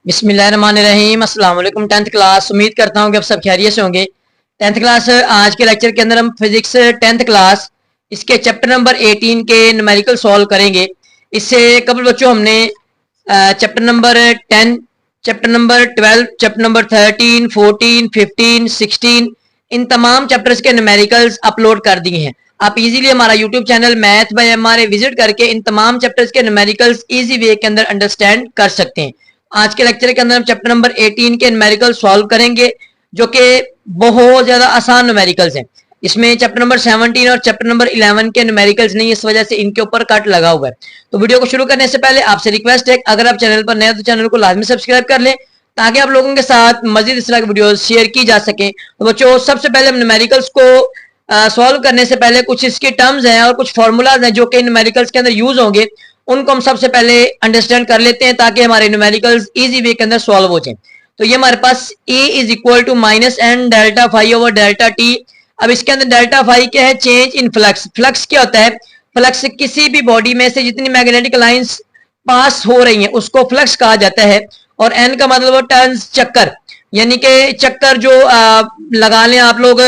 बिस्मिल्लाहिर्रहमानिर्रहीम। अस्सलाम वालेकुम। 10th क्लास, उम्मीद करता हूँ कि आप सब खैरियत से होंगे। 10th क्लास आज के लेक्चर के अंदर हम फिजिक्स 10th क्लास इसके चैप्टर नंबर 18 के न्यूमेरिकल सॉल्व करेंगे। इससे कबल बच्चों हमने chapter number 10, chapter number 12, chapter number 13, 14, 15, 16 इन तमाम चैप्टर्स के न्यूमेरिकल्स अपलोड कर दिए हैं। आप इजीली हमारा यूट्यूब चैनल मैथ बाय हमारे विजिट करके इन तमाम चैप्टर्स के न्यूमेरिकल्स इजी वे के अंदर अंडरस्टैंड कर सकते हैं। आज के लेक्चर के अंदर हम चैप्टर नंबर 18 के न्यूमेरिकल सॉल्व करेंगे, जो कि बहुत ज्यादा आसान न्यूमेरिकल्स हैं। इसमें चैप्टर नंबर 17 और चैप्टर नंबर 11 के न्यूमेरिकल्स नहीं, इस वजह से इनके ऊपर कट लगा हुआ है। तो वीडियो को शुरू करने से पहले आपसे रिक्वेस्ट है, अगर आप चैनल पर नए तो चैनल को लाजमी सब्सक्राइब कर लें, ताकि आप लोगों के साथ मजीद इस तरह की वीडियोस शेयर की जा सके। तो बच्चों, सबसे पहले हम न्यूमेरिकल्स को सॉल्व करने से पहले कुछ इसके टर्म्स हैं और कुछ फॉर्मूलाज हैं जो कि न्यूमेरिकल्स के अंदर यूज होंगे, उनको हम सबसे पहले अंडरस्टैंड कर लेते हैं, ताकि हमारे न्यूमेरिकल्स इजी वे के अंदर सॉल्व हो जाए। तो ये हमारे पास a is equal to minus N delta phi over delta T. अब इसके अंदर डेल्टा फाई क्या है? Change in flux. फ्लक्स क्या होता है? फ्लक्स किसी भी बॉडी में से जितनी मैग्नेटिक लाइंस पास हो रही हैं उसको फ्लक्स कहा जाता है। और एन का मतलब टर्न्स, चक्कर, यानी कि चक्कर जो लगा लें आप लोग।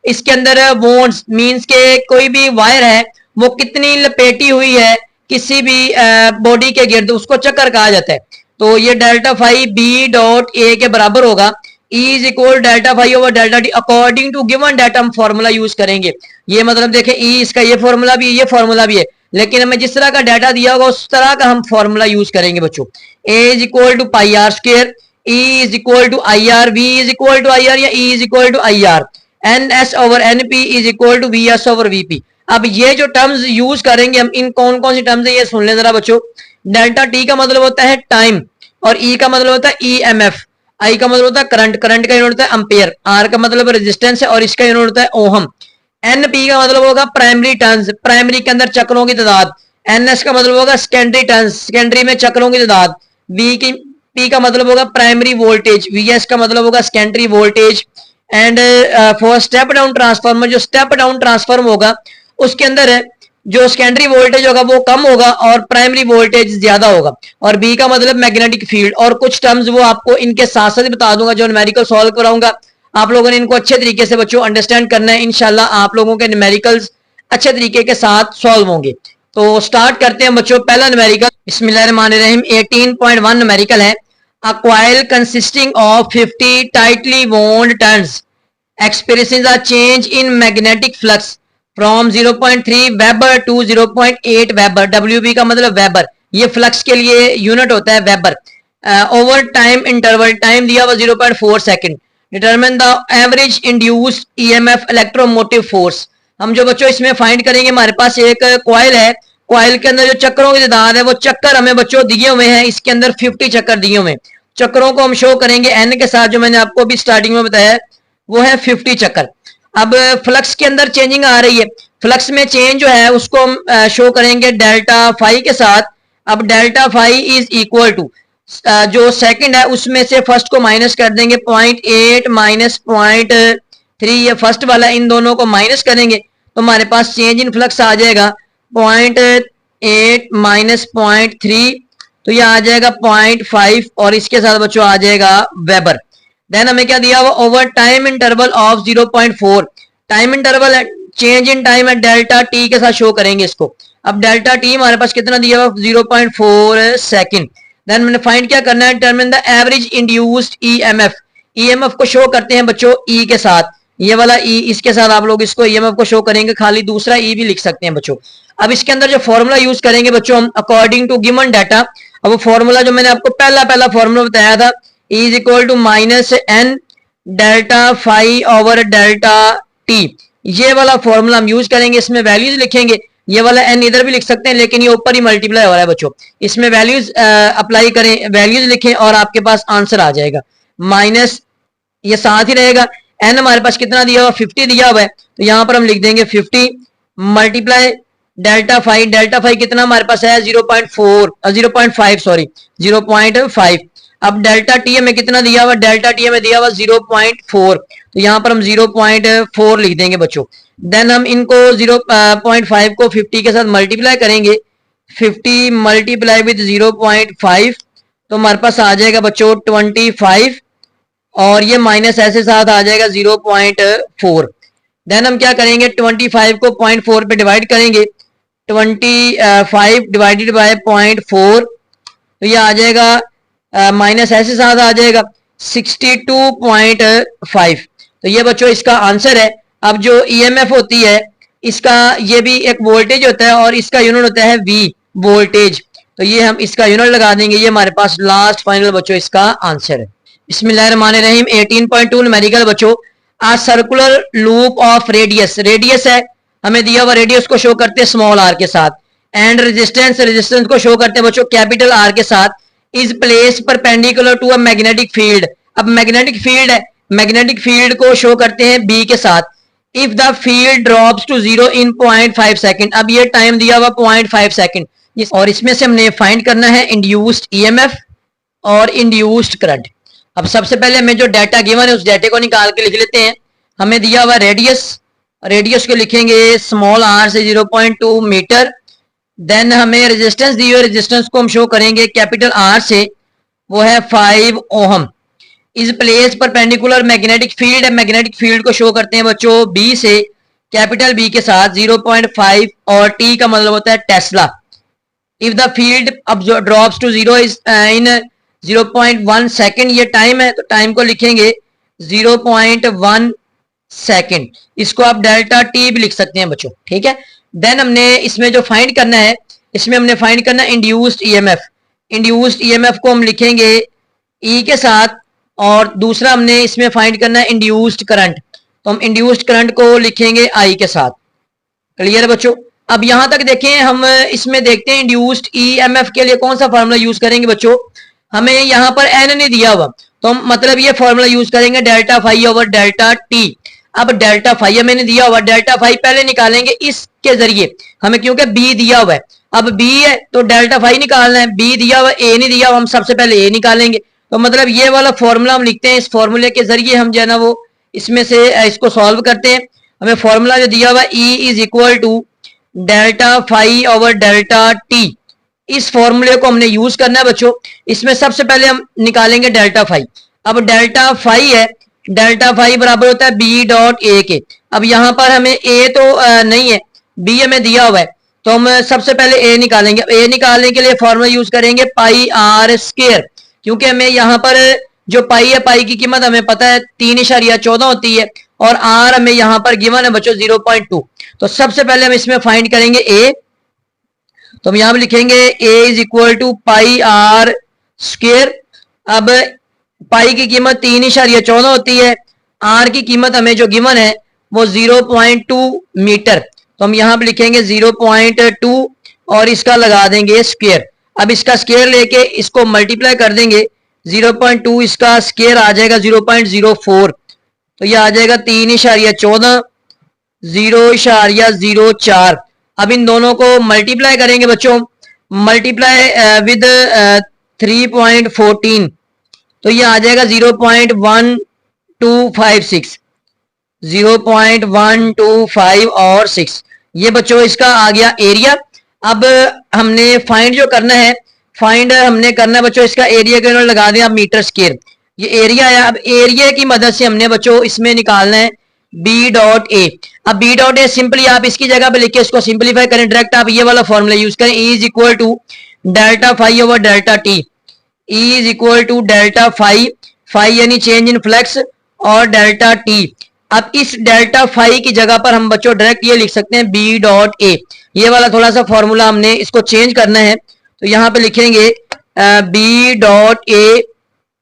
इसके अंदर वोन्स मीन्स के कोई भी वायर है वो कितनी लपेटी हुई है किसी भी बॉडी के गिर्द, उसको चक्कर कहा जाता है। तो ये delta phi B dot A के बराबर होगा, E is equal delta phi over delta T according to given data. हम फॉर्मूला यूज करेंगे। ये मतलब देखें, E इसका ये फॉर्मूला भी है, ये फॉर्मूला भी है, लेकिन हमें जिस तरह का डाटा दिया होगा उस तरह का हम फॉर्मूला यूज करेंगे बच्चों। A is equal to pi R square, E is equal to I R, V is equal to I R या E is equal to I R, N S over N P is equal to V S over V P. अब ये जो terms use करेंगे हम, इन कौन कौन सी terms है ये सुन लें जरा बच्चों। डेल्टा टी का मतलब होता है टाइम, और ई का मतलब होता है ईएमएफ, आई का मतलब होता है करंट, करंट का यूनिट होता है एम्पेयर, आर का मतलब रेजिस्टेंस है और इसका यूनिट होता है ओहम, एन पी का मतलब होगा प्राइमरी टर्न्स, प्राइमरी के अंदर चक्रों की तादाद, एन एस का मतलब होगा सेकेंडरी टर्न्स, सेकेंडरी में चक्रों की तादाद, वी की पी का मतलब होगा प्राइमरी वोल्टेज, वी एस का मतलब होगा secondary voltage. And for step down transformer, जो स्टेप डाउन ट्रांसफार्मर होगा उसके अंदर जो सेकेंडरी वोल्टेज होगा वो कम होगा और प्राइमरी वोल्टेज ज्यादा होगा। और बी का मतलब मैग्नेटिक फील्ड। और कुछ टर्म्स वो आपको इनके साथ साथ बता दूंगा जो न्यूमेरिकल सॉल्व कराऊंगा। आप लोगों ने इनको अच्छे तरीके से बच्चों अंडरस्टैंड करना है। इंशाल्लाह आप लोगों के न्यूमेरिकल्स अच्छे तरीके के साथ सॉल्व होंगे। तो स्टार्ट करते हैं बच्चों। पहला न्यूमेरिकल, बिस्मिल्लाहिर्रहमानिर्रहीम, 18.1 न्यूमेरिकल है। A coil consisting of 50 tightly wound turns expresses a change in magnetic flux from 0.3 weber to 0.8 weber. WB का मतलब वेबर, ये फ्लक्स के लिए यूनिट होता है weber. Over time interval, time दिया हुआ 0.4 second. Determine the average induced EMF electromotive force. हम जो बच्चों इसमें फाइंड करेंगे, हमारे पास एक कॉइल है, कॉइल के अंदर जो चक्रों की तादाद है वो चक्कर हमें बच्चों दिए हुए हैं। इसके अंदर 50 चक्कर दिए हुए हैं। चक्रों को हम शो करेंगे एन के साथ, जो मैंने आपको भी स्टार्टिंग में बताया वो है 50 चक्कर। अब फ्लक्स के अंदर चेंजिंग आ रही है, फ्लक्स में चेंज जो है उसको हम शो करेंगे डेल्टा फाई के साथ। अब delta phi is equal to, जो सेकंड है उसमें से फर्स्ट को माइनस कर देंगे, 0.8 माइनस 0.3, ये फर्स्ट वाला, इन दोनों को माइनस करेंगे तो हमारे पास चेंज इन फ्लक्स आ जाएगा 0.8 माइनस 0.3, तो ये आ जाएगा 0.5 और इसके साथ बच्चों आ जाएगा वेबर। देन हमें क्या दिया हुआ? Over time interval of 0.4, time interval change in time है डेल्टा टी के साथ शो करेंगे इसको। अब डेल्टा टी हमारे पास कितना दिया हुआ? 0.4 सेकंड। देन मैंने फाइंड क्या करना है? Determine the average induced EMF. EMF को शो करते हैं बच्चों ई के साथ, ये वाला ई, इसके साथ आप लोग इसको ईएमएफ को शो करेंगे, खाली दूसरा ई भी लिख सकते हैं बच्चों। अब इसके अंदर जो फॉर्मूला यूज करेंगे बच्चों हम, अकॉर्डिंग टू गिवन डाटा। अब वो फॉर्मूला जो मैंने आपको पहला फॉर्मूला बताया था, E is equal to minus N delta phi over delta T, ये वाला फॉर्मूला हम यूज करेंगे। इसमें वैल्यूज लिखेंगे, ये वाला एन इधर भी लिख सकते हैं लेकिन ये ऊपर ही मल्टीप्लाई हो रहा है बच्चों। इसमें वैल्यूज अप्लाई करें, वैल्यूज लिखें और आपके पास आंसर आ जाएगा। माइनस ये साथ ही रहेगा, एन हमारे पास कितना दिया हुआ? 50 दिया हुआ है, तो यहां पर हम लिख देंगे 50 मल्टीप्लाई डेल्टा फाई कितना हमारे पास है? 0.5 सॉरी 0.5। अब डेल्टा टी हमें कितना दिया हुआ? डेल्टा टी हमें दिया हुआ 0.4, तो यहां पर हम 0.4 लिख देंगे बच्चों। देन हम इनको 0.5 को 50 के साथ मल्टीप्लाई करेंगे, 50 मल्टीप्लाई विद 0.5, तो हमारे पास आ जाएगा बच्चों 25 और ये माइनस ऐसे साथ आ जाएगा 0.4। देन हम क्या करेंगे 25 को 0.4 पे डिवाइड करेंगे 25 डिवाइडेड बाय 0.4 तो ये आ जाएगा माइनस ऐसे साथ आ जाएगा 62.5। तो ये बच्चों इसका आंसर है। अब जो ईएमएफ होती है इसका ये भी एक वोल्टेज होता है और इसका यूनिट होता है वी वोल्टेज। तो ये हम इसका यूनिट लगा देंगे। ये हमारे पास लास्ट फाइनल बच्चों इसका आंसर है। बिस्मिल्लाहिर्रहमानिर्रहीम 18.2 न्यूमेरिकल बच्चों a circular loop of radius. Radius है हमें दिया हुआ, रेडियस को शो करते हैं स्मॉल आर के साथ एंड रेजिस्टेंस रेजिस्टेंस को शो करते हैं बच्चों कैपिटल आर के साथ। Is place perpendicular to a magnetic field. अब मैग्नेटिक फील्ड है, मैग्नेटिक फील्ड को शो करते हैं बी के साथ। If the field drops to 0 in 0.5 second. अब ये टाइम दिया हुआ 0.5 सेकंड और इसमें से हमने फाइंड करना है इंड्यूस्ड ईएमएफ और इंड्यूस्ड करंट। अब सबसे पहले हमें जो डाटा गिवन है उस डाटे को निकाल के लिख लेते हैं। हमें दिया हुआ रेडियस, रेडियस को लिखेंगे स्मॉल आर से 0.2 मीटर। देन हमें रेजिस्टेंस दी हुई, रेजिस्टेंस को हम शो करेंगे कैपिटल आर से, वो है 5 ओहम। इस प्लेस परपेंडिकुलर मैग्नेटिक फील्ड है, मैग्नेटिक फील्ड को शो करते हैं बच्चों बी से कैपिटल बी के साथ 0.5 और टी का मतलब होता है टेस्ला। इफ द फील्ड अब जो drops to 0 is in 0.1 second, ये टाइम है तो टाइम को लिखेंगे 0.1 सेकेंड। इसको आप डेल्टा टी भी लिख सकते हैं बच्चों, ठीक है। देन हमने इसमें जो फाइंड करना है, इसमें हमने फाइंड करना है इंड्यूस्ड ईएमएफ। इंड्यूस्ड ईएमएफ को हम लिखेंगे ई के साथ और दूसरा हमने इसमें फाइंड करना है इंड्यूस्ड करंट, तो हम इंड्यूस्ड करंट को लिखेंगे आई के साथ। क्लियर है बच्चों। अब यहां तक देखें, हम इसमें देखते हैं इंड्यूस्ड ईएमएफ के लिए कौन सा फार्मूला यूज करेंगे बच्चों। हमें यहां पर एन नहीं दिया हुआ तो हम मतलब ये फार्मूला यूज करेंगे delta phi over delta T. अब डेल्टा फाई हमें नहीं दिया हुआ, डेल्टा फाई पहले निकालेंगे इसके जरिए हमें, क्योंकि बी दिया हुआ है। अब बी है तो डेल्टा फाई निकालना है, बी दिया हुआ ए नहीं दिया हुआ, हम सबसे पहले ए निकालेंगे। तो मतलब ये वाला फॉर्मूला हम लिखते हैं, इस फॉर्मूले के जरिए हम जो है ना वो इसमें से इसको सॉल्व करते हैं। हमें फॉर्मूला जो दिया हुआ E is equal to delta phi over delta T. इस फॉर्मूले को हमने यूज करना है बच्चों। इसमें सबसे पहले हम निकालेंगे डेल्टा फाई। अब डेल्टा फाई है, डेल्टा फाई बराबर होता है बी डॉट ए के। अब यहां पर हमें ए तो नहीं है, बी हमें दिया हुआ है, तो हम सबसे पहले ए निकालेंगे। ए निकालने के लिए फॉर्मूला यूज करेंगे पाई आर स्क्वायर, क्योंकि हमें यहाँ पर जो पाई है, पाई की कीमत हमें पता है 3.14 होती है और आर हमें यहाँ पर गिवन है बच्चों 0.2। तो सबसे पहले हम इसमें फाइंड करेंगे ए, तो हम यहां पर लिखेंगे A is equal to pi R square. अब पाई की कीमत 3.14 होती है, आर की कीमत हमें जो गिवन है वो 0.2 मीटर, तो हम यहां पर लिखेंगे 0.2 और इसका लगा देंगे स्क्वायर। अब इसका स्क्वायर लेके इसको मल्टीप्लाई कर देंगे, 0.2 इसका स्क्वायर आ जाएगा 0.04, तो ये आ जाएगा 3.14 0.04। अब इन दोनों को मल्टीप्लाई करेंगे बच्चों, मल्टीप्लाई विद 3.14, तो ये आ जाएगा 0.1256, 0.125 और 6। ये बच्चों इसका आ गया एरिया। अब हमने फाइंड जो करना है, फाइंड हमने करना है बच्चों इसका एरिया के यूनिट लगा दें आप मीटर स्क्वायर। ये एरिया है। अब एरिया की मदद से हमने बच्चों इसमें निकालना है बी डॉट ए। अब बी डॉट ए सिंपली आप इसकी जगह पे लिख के इसको सिंपलीफाई करें, डायरेक्ट आप ये वाला फॉर्मूला यूज करें, E is equal to delta phi over delta T. E is equal to delta phi, phi यानी चेंज इन फ्लक्स, और डेल्टा टी। अब इस डेल्टा फाई की जगह पर हम बच्चों डायरेक्ट ये लिख सकते हैं बी डॉट ए। ये वाला थोड़ा सा फॉर्मूला हमने इसको चेंज करना है, तो यहां पे लिखेंगे B dot A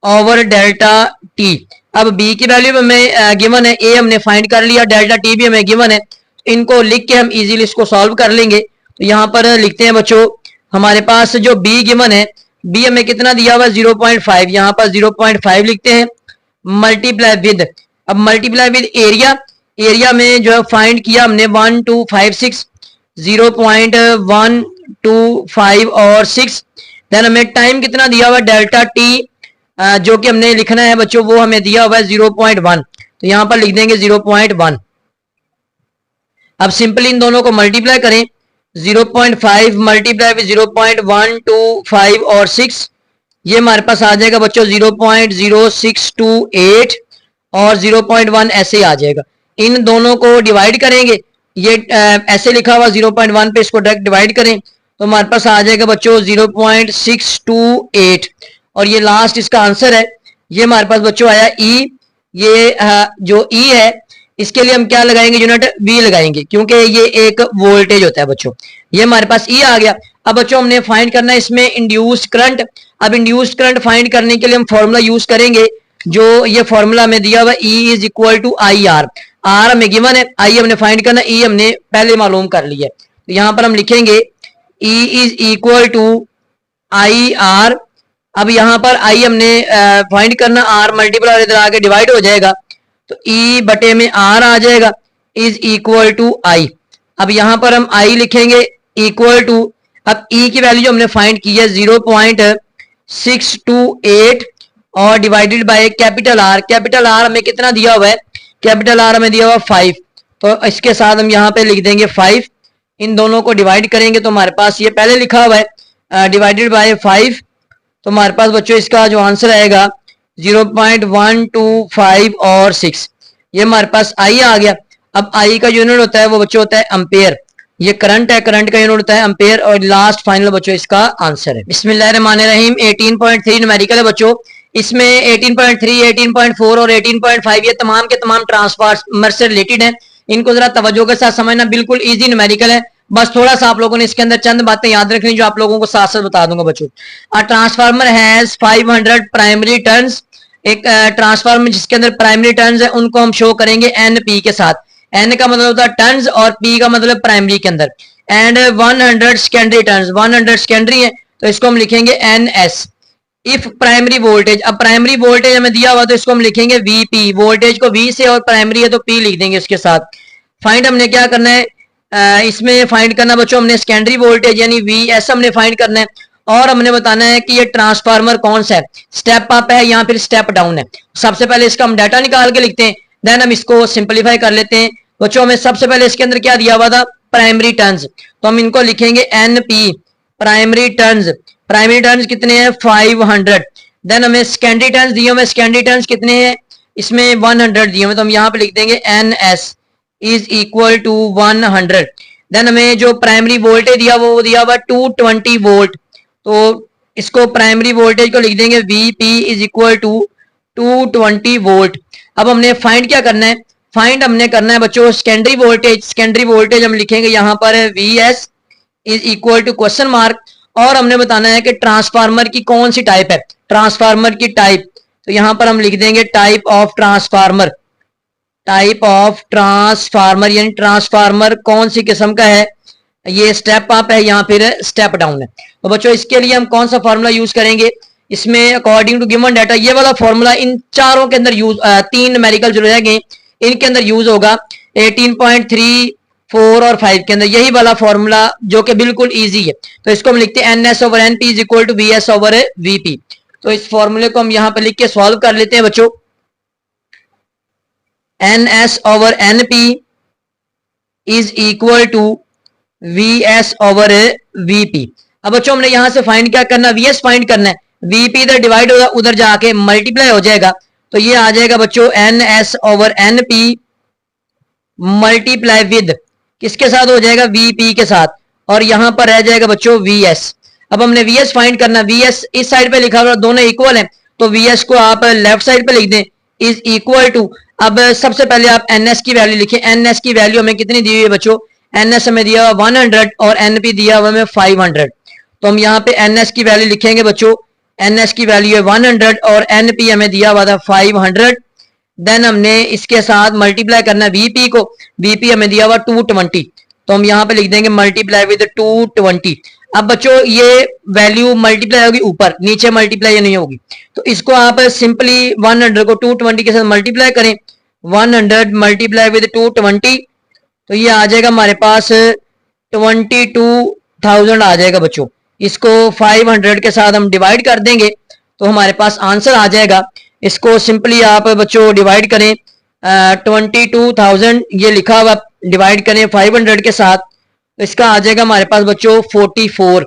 over delta T. अब बी की वैल्यू हमें गिवन है, ए हमने फाइंड कर लिया, डेल्टा टी भी हमें गिवन है, तो इनको लिख के हम इजीली इसको सॉल्व कर लेंगे। तो यहाँ पर लिखते हैं बच्चों, हमारे पास जो बी गिवन है, बी हमें कितना दिया हुआ है 0.5, यहाँ पर 0.5 लिखते हैं, मल्टीप्लाई विद, अब मल्टीप्लाई विद एरिया, एरिया में जो है फाइंड किया हमने 1256, 0.125 और 6। देन हमें टाइम कितना दिया हुआ है डेल्टा टी, जो कि हमने लिखना है बच्चों वो हमें दिया हुआ है 0.1, तो यहां पर लिख देंगे 0.1। अब सिंपली इन दोनों को मल्टीप्लाई करें, 0.5 मल्टीप्लाई विद 0.125 और 6, ये हमारे पास आ जाएगा बच्चों 0.0628 और 0.1 ऐसे ही आ जाएगा। इन दोनों को डिवाइड करेंगे, ये ऐसे लिखा हुआ 0.1 पे, इसको डायरेक्ट डिवाइड करें तो हमारे पास आ जाएगा बच्चों 0.628 और ये लास्ट इसका आंसर है। ये हमारे पास बच्चों आया ई। ये जो ई है इसके लिए हम क्या लगाएंगे, यूनिट वी लगाएंगे, क्योंकि ये एक वोल्टेज होता है बच्चों। ये हमारे पास ई आ गया। अब बच्चों हमने फाइंड करना है इसमें इंड्यूस्ड करंट। अब इंड्यूस्ड करंट फाइंड करने के लिए हम फॉर्मूला यूज करेंगे, जो ये फॉर्मूला हमें दिया हुआ E is equal to I R. R हमें गिवन है, आई हमने फाइंड करना, ई हमने पहले मालूम कर लिया है। तो यहां पर हम लिखेंगे E is equal to I R. अब यहां पर आई हमने फाइंड करना, आर मल्टीप्लाई इधर आके डिवाइड हो जाएगा तो E बटे में आर आ जाएगा इज इक्वल टू आई। अब यहां पर हम आई लिखेंगे इक्वल टू, अब E की वैल्यू जो हमने फाइंड की है 0.628 और divided by capital R. Capital R हमें कितना दिया हुआ है, कैपिटल आर हमें दिया हुआ 5, तो इसके साथ हम यहाँ पे लिख देंगे 5। इन दोनों को डिवाइड करेंगे तो हमारे पास ये पहले लिखा हुआ है डिवाइडेड बाय 5, तो हमारे पास बच्चों इसका जो आंसर आएगा 0.125 और 6, ये हमारे पास आई आ गया। अब आई का यूनिट होता है वो बच्चों होता है एम्पेयर। ये करंट है, करंट का यूनिट होता है एम्पेयर और लास्ट फाइनल बच्चों इसका आंसर है। बिस्मिल्लाहिर्रहमानिर्रहीम 18.3 न्यूमेरिकल है बच्चों। इसमें 18.3, 18.4 और 18.5 ये तमाम के तमाम ट्रांसफार्मर से रिलेटेड है। इनको जरा तवज्जो के साथ समझना, बिल्कुल इजी न्यूमेरिकल है। बस थोड़ा सा आप लोगों ने इसके अंदर चंद बातें याद रखनी जो आप लोगों को साथ साथ बता दूंगा बच्चों। A transformer has 500 primary turns. एक ट्रांसफार्मर जिसके अंदर प्राइमरी टर्न्स है उनको हम शो करेंगे एनपी के साथ। एन का मतलब होता है टर्न्स और पी का मतलब प्राइमरी के अंदर। एंड 100 सेकेंडरी टर्न्स, 100 सेकेंडरी है तो इसको हम लिखेंगे N S. If primary voltage, अब प्राइमरी वोल्टेज हमें दिया हुआ तो इसको हम लिखेंगे वीपी। वोल्टेज को वी से और प्राइमरी है तो पी लिख देंगे उसके साथ। फाइंड हमने क्या करना है, इसमें फाइंड करना बच्चों हमने सेकेंडरी वोल्टेज यानी वी एस हमने फाइंड करना है और हमने बताना है कि ये ट्रांसफार्मर कौन सा है, स्टेप अप है या फिर स्टेप डाउन है। सबसे पहले इसका हम डाटा निकाल के लिखते हैं, देन हम इसको सिंपलीफाई कर लेते हैं। बच्चों हमें सबसे पहले इसके अंदर क्या दिया हुआ था, प्राइमरी टर्न्स, तो हम इनको लिखेंगे N P primary turns. Primary turns कितने हैं 500। देन हमें सेकेंडरी टर्न्स दिए हुए, सेकेंडरी टर्न्स कितने हैं इसमें 100 दिए हुए, तो हम यहाँ पे लिख देंगे N S is equal to 100। Then हमें जो प्राइमरी वोल्टेज दिया वो दिया हुआ 220 वोल्ट, तो इसको प्राइमरी वोल्टेज को लिख देंगे VP is equal to 220 volt. अब हमने फाइंड क्या करना है, फाइंड हमने करना है बच्चों सेकेंडरी वोल्टेज। सेकेंडरी वोल्टेज हम लिखेंगे यहाँ पर V S is equal to question mark और हमने बताना है कि ट्रांसफार्मर की कौन सी टाइप है, ट्रांसफार्मर की टाइप, तो यहां पर हम लिख देंगे type of transformer. Type of transformer यानी ट्रांसफार्मर कौन सी किस्म का है, ये स्टेप अप है या फिर स्टेप डाउन है। तो बच्चों इसके लिए हम कौन सा फॉर्मूला यूज करेंगे, इसमें अकॉर्डिंग टू गिवन डाटा ये वाला फॉर्मूला इन चारों के अंदर यूज, 3 न्यूमेरिकल जो रह गए इनके अंदर यूज होगा 18.3, 4 और 5 के अंदर, यही वाला फॉर्मूला जो कि बिल्कुल इजी है। तो इसको हम लिखते हैं N S over N P is equal to V S over V P. तो इस फॉर्मूले को हम यहां पर लिख के सॉल्व कर लेते हैं बच्चों। N S over N P is equal to V S over V P. अब बच्चों हमने यहां से फाइंड क्या करना, वी एस फाइंड करना है। वीपी इधर डिवाइड होगा, उधर जाके मल्टीप्लाई हो जाएगा, तो ये आ जाएगा बच्चों N S over N P multiply with किसके साथ हो जाएगा, वीपी के साथ, और यहां पर रह जाएगा बच्चों वी एस। अब हमने वी एस फाइंड करना, वी एस इस साइड पे लिखा हुआ दोनों इक्वल है तो वी एस को आप लेफ्ट साइड पे लिख दें इज इक्वल टू। अब सबसे पहले आप एन एस की वैल्यू लिखें। एन एस की वैल्यू हमें कितनी दी हुई है बच्चों, एन एस हमें दिया हुआ 100 और एन पी दिया हुआ हमें 500, तो हम यहाँ पे एन एस की वैल्यू लिखेंगे बच्चों। एन एस की वैल्यू है 100 और एन पी हमें दिया हुआ था 500। देन हमने इसके साथ मल्टीप्लाई करना वीपी को, वीपी हमें दिया हुआ 220, तो हम यहाँ पे लिख देंगे मल्टीप्लाई विद 220। अब बच्चों ये वैल्यू मल्टीप्लाई होगी ऊपर, नीचे मल्टीप्लाई नहीं होगी, तो इसको आप सिंपली 100 को 220 के साथ मल्टीप्लाई करें। 100 मल्टीप्लाई विद 220 तो ये आ जाएगा हमारे पास 22,000 आ जाएगा बच्चों। इसको 500 के साथ हम डिवाइड कर देंगे तो हमारे पास आंसर आ जाएगा। इसको सिंपली आप बच्चों डिवाइड करें 22,000 ये लिखा हुआ डिवाइड करें 500 के साथ, तो इसका आ जाएगा हमारे पास बच्चों 44।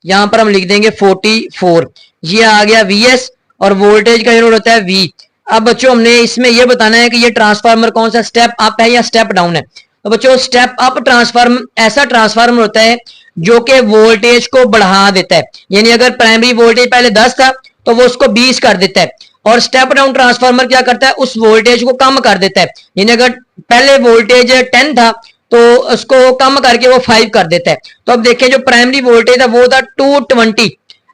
यहां पर हम लिख देंगे 44, ये आ गया Vs और वोल्टेज का यूनिट होता है V। अब बच्चों हमने इसमें यह बताना है कि ये ट्रांसफार्मर कौन सा स्टेप अप है या स्टेप डाउन है। तो बच्चों स्टेप अप ट्रांसफार्मर ऐसा ट्रांसफार्मर होता है जो कि वोल्टेज को बढ़ा देता है, यानी अगर प्राइमरी वोल्टेज पहले 10 था तो वो उसको 20 कर देता है। और स्टेप डाउन ट्रांसफार्मर क्या करता है, उस वोल्टेज को कम कर देता है, यानी अगर पहले वोल्टेज 10 था तो उसको कम करके वो 5 कर देता है। तो अब देखें जो प्राइमरी वोल्टेज था वो था 220,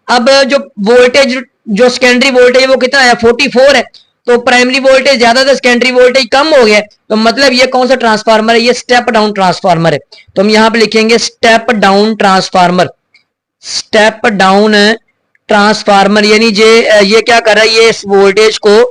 अब जो वोल्टेज जो सेकेंडरी वोल्टेज वो कितना है 44 है, तो प्राइमरी वोल्टेज ज्यादा था सेकेंडरी वोल्टेज कम हो गया, तो मतलब ये कौन सा ट्रांसफार्मर है, ये स्टेप डाउन ट्रांसफार्मर है। तो हम यहां पे लिखेंगे step down transformer, step down transformer, यानी ये क्या कर रहा है, ये इस वोल्टेज को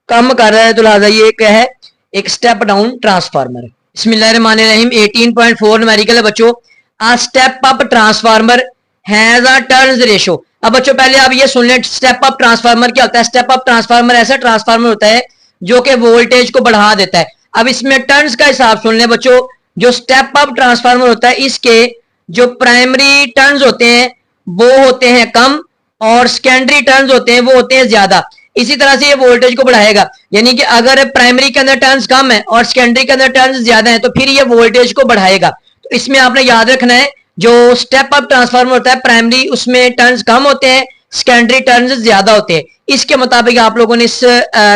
कम कर रहा है, तो लिहाजा ये क्या है, एक स्टेप डाउन ट्रांसफार्मर है। बिस्मिल्लाहिर्रहमानिर्रहीम 18.4 न्यूमेरिकल है बच्चों। A step up transformer has a turns ratio. अब बच्चों पहले आप ये सुन लें स्टेप अप ट्रांसफार्मर क्या होता है। स्टेप अप ट्रांसफार्मर ऐसा ट्रांसफार्मर होता है जो कि वोल्टेज को बढ़ा देता है। अब इसमें टर्न्स का हिसाब सुन लें बच्चों, जो स्टेप अप ट्रांसफार्मर होता है इसके जो प्राइमरी टर्न्स होते हैं वो होते हैं कम और सेकेंडरी टर्न्स होते हैं वो होते हैं ज्यादा। इसी तरह से ये वोल्टेज को बढ़ाएगा, यानी कि अगर प्राइमरी के अंदर टर्न्स कम है और सेकेंडरी के अंदर टर्न्स ज्यादा है तो फिर ये वोल्टेज को बढ़ाएगा। तो इसमें आपने याद रखना है जो स्टेप अप ट्रांसफार्मर होता है प्राइमरी उसमें टर्न्स कम होते हैं, सेकेंडरी टर्न्स ज्यादा होते हैं। इसके मुताबिक आप लोगों ने इस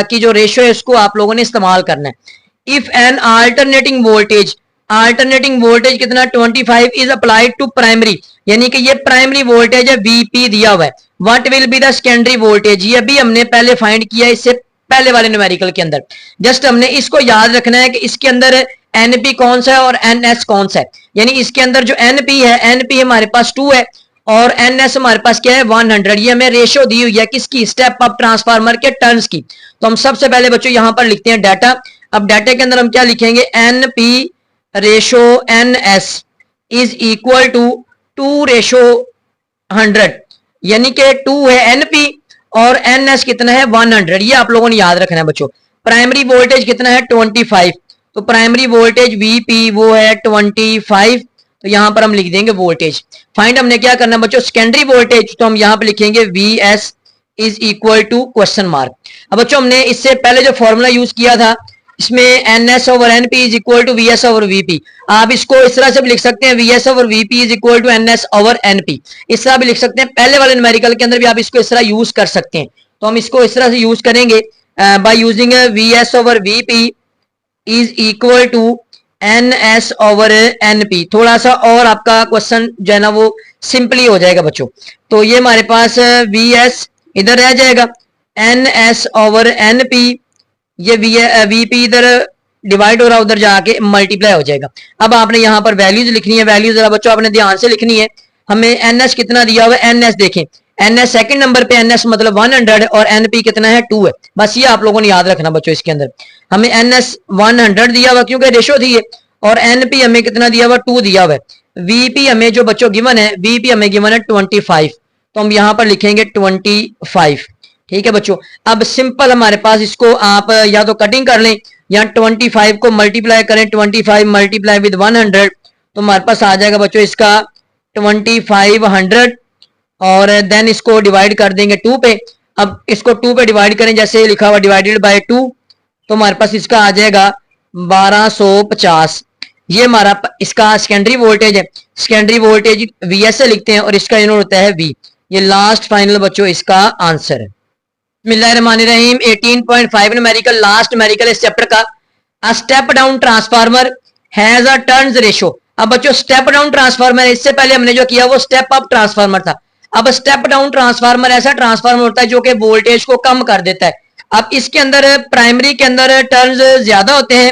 की जो रेशो है उसको आप लोगों ने इस्तेमाल करना है। If N alternating voltage, alternating voltage कितना 25 इज अप्लाइड टू प्राइमरी, यानी कि ये प्राइमरी वोल्टेज है Vp दिया हुआ है। What will be the secondary voltage, ये भी हमने पहले फाइंड किया इससे पहले वाले न्यूमेरिकल के अंदर। जस्ट हमने इसको याद रखना है कि इसके अंदर Np कौन सा है और Ns कौन सा है, यानी इसके अंदर जो Np है, Np हमारे पास 2 है और Ns हमारे पास क्या है 100। ये हमें रेशो दी हुई है किसकी, स्टेप अप ट्रांसफार्मर के टर्न्स की। तो हम सबसे पहले बच्चों यहां पर लिखते हैं डाटा। अब डाटा के अंदर हम क्या लिखेंगे, Np ratio Ns is equal to 2 ratio 100, यानी कि 2 है Np और Ns कितना है 100। ये आप लोगों ने याद रखना है बच्चों। प्राइमरी वोल्टेज कितना है 25, तो प्राइमरी वोल्टेज Vp वो है 25, तो यहां पर हम लिख देंगे वोल्टेज। फाइंड हमने क्या करना है बच्चों, सेकेंडरी वोल्टेज, तो हम यहां पर लिखेंगे Vs is equal to question mark. अब बच्चों हमने इससे पहले जो फॉर्मूला यूज किया था इसमें Ns over Np is equal to Vs over Vp, आप इसको इस तरह से भी लिख सकते हैं Vs over Vp is equal to Ns over Np, इस तरह भी लिख सकते हैं। पहले वाले न्यूमेरिकल के अंदर भी आप इसको इस तरह यूज कर सकते हैं, तो हम इसको इस तरह से यूज करेंगे by using Vs over Vp is equal to Ns over Np। थोड़ा सा और आपका क्वेश्चन जो है ना वो सिंपली हो जाएगा बच्चों। तो ये हमारे पास Vs इधर रह जाएगा, Ns ओवर Np, ये Vp इधर डिवाइड हो रहा उधर जाके मल्टीप्लाई हो जाएगा। अब आपने यहाँ पर वैल्यूज लिखनी है, वैल्यूज जरा बच्चों आपने ध्यान से लिखनी है। हमें Ns कितना दिया हुआ है, Ns देखें, Ns सेकंड नंबर पे Ns मतलब 100 और Np कितना है 2 है। बस ये आप लोगों ने याद रखना बच्चों। इसके अंदर हमें Ns 100 दिया हुआ क्योंकि रेशो थी ये, और Np हमें कितना दिया हुआ 2 दिया हुआ है। Vp हमें जो बच्चों गिवन है, Vp हमें गिवन है 25, तो हम यहाँ पर लिखेंगे 25। ठीक है बच्चों। अब सिंपल हमारे पास इसको आप या तो कटिंग कर लें या 25 को मल्टीप्लाई करें, 25 मल्टीप्लाई विद 100, तो हमारे पास आ जाएगा बच्चों इसका 2500 और देन इसको डिवाइड कर देंगे 2 पे। अब इसको 2 पे डिवाइड करें, जैसे लिखा हुआ डिवाइडेड बाय 2, तो हमारे पास इसका आ जाएगा 1250। ये हमारा इसका सेकेंडरी वोल्टेज है। सेकेंडरी वोल्टेज Vs से लिखते हैं और इसका यूनिट होता है V। ये लास्ट फाइनल बच्चों इसका आंसर है। बिस्मिल्लाहिर्रहमानिर्रहीम 18.5 न्यूमेरिकल, लास्ट न्यूमेरिकल इस चैप्टर का। A step down transformer has a turns ratio. अब बच्चों स्टेप डाउन ट्रांसफार्मर, इससे पहले हमने जो किया वो स्टेप अप ट्रांसफार्मर था। अब स्टेप डाउन ट्रांसफार्मर ऐसा ट्रांसफार्मर होता है जो कि वोल्टेज को कम कर देता है। अब इसके अंदर प्राइमरी के अंदर टर्न्स ज्यादा होते हैं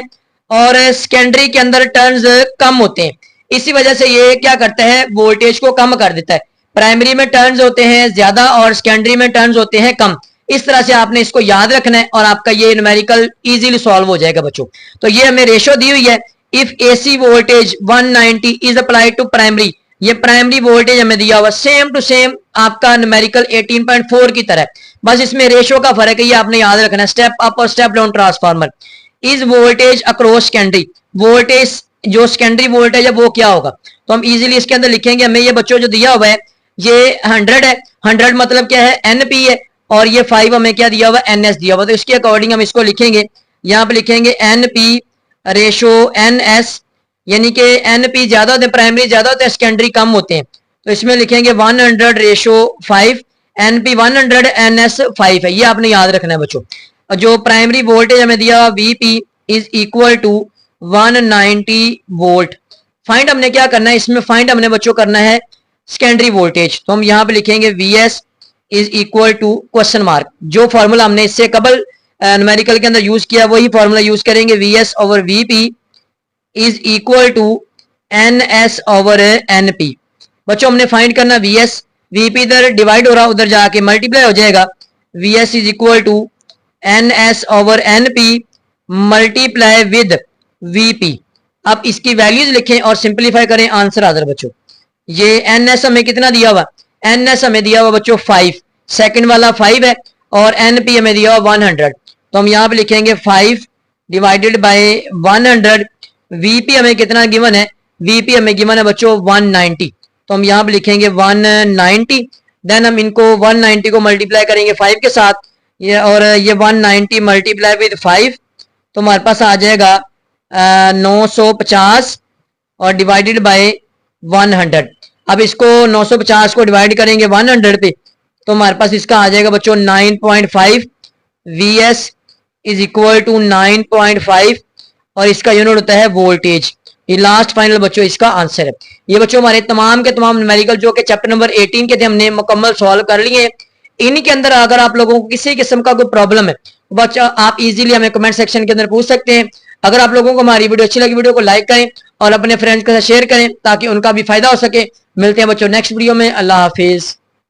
और सेकेंडरी के अंदर टर्न्स कम होते हैं। इसी वजह से ये क्या करता है, वोल्टेज को कम कर देता है। प्राइमरी में टर्न्स होते हैं ज्यादा और सेकेंडरी में टर्न्स होते हैं कम। इस तरह से आपने इसको याद रखना है और आपका ये न्यूमेरिकल इजीली सॉल्व हो जाएगा बच्चों। तो ये हमें रेशो दी हुई है, if AC voltage 190 is applied to primary, ये प्राइमरी वोल्टेज हमें दिया हुआ सेम टू सेम आपका न्यूमेरिकल 18.4 की तरह, बस इसमें रेशो का फर्क है, ये आपने याद रखना है। स्टेप अप और step down transformer is voltage across secondary, voltage जो सेकेंडरी वोल्टेज है वो क्या होगा, तो हम इजीली इसके अंदर लिखेंगे। हमें ये बच्चों जो दिया हुआ है ये 100 है, 100 मतलब क्या है, NP है, और ये 5 हमें क्या दिया हुआ, NS दिया हुआ, तो इसके अकॉर्डिंग हम इसको लिखेंगे, यहाँ पे लिखेंगे NP रेशो NS, यानी कि NP ज्यादा होते हैं, प्राइमरी ज्यादा होते हैं, सेकेंडरी कम होते हैं, तो इसमें लिखेंगे 100 रेशो 5, NP 100 NS 5 है, ये आपने याद रखना है बच्चों। और जो प्राइमरी वोल्टेज हमें दिया हुआ VP is equal to 190 volt. Find हमने क्या करना है इसमें, फाइंड हमने बच्चों करना है सेकेंडरी वोल्टेज, तो हम यहाँ पे लिखेंगे VS is equal to question mark, जो फॉर्मूला हमने इससे कबल न्यूमेरिकल के अंदर यूज किया वही फॉर्मूला यूज करेंगे, VS over VP is equal to NS over NP। बच्चों हमने फाइंड करना VS, VP इधर डिवाइड हो रहा, उधर जाके मल्टीप्लाई हो जाएगा, VS is equal to NS over NP multiply with VP। अब इसकी वैल्यूज लिखें और सिंपलीफाई करें, आंसर आ जाए बच्चों। ये NS हमें कितना दिया हुआ, NS हमें दिया हुआ बच्चों 5, सेकंड वाला 5 है, और NP हमें दिया हुआ 100, तो हम यहाँ पे लिखेंगे 5 डिवाइडेड बाय 100। VP हमें कितना गिवन है, VP हमें गिवन है बच्चों 190, तो हम यहाँ पे लिखेंगे 190, देन हम इनको 190 को मल्टीप्लाई करेंगे 5 के साथ, ये और ये 190 मल्टीप्लाई विद 5, तो हमारे पास आ जाएगा 950 और डिवाइडेड बाय 100। अब इसको 950 को डिवाइड करेंगे 100 पे, तो हमारे पास इसका आ जाएगा बच्चों 9.5, VS इज इक्वल टू 9.5, और इसका यूनिट होता है वोल्टेज। ये लास्ट फाइनल बच्चों इसका आंसर है। ये बच्चों हमारे तमाम के तमाम न्यूमेरिकल जो कि चैप्टर नंबर 18 के थे हमने मुकम्मल सॉल्व कर लिए। इनके अंदर अगर आप लोगों को किसी किस्म का कोई प्रॉब्लम है बच्चा आप इजीली हमें कमेंट सेक्शन के अंदर पूछ सकते हैं। अगर आप लोगों को हमारी वीडियो अच्छी लगी, वीडियो को लाइक करें और अपने फ्रेंड्स के साथ शेयर करें ताकि उनका भी फायदा हो सके। मिलते हैं बच्चों नेक्स्ट वीडियो में। अल्लाह हाफिज।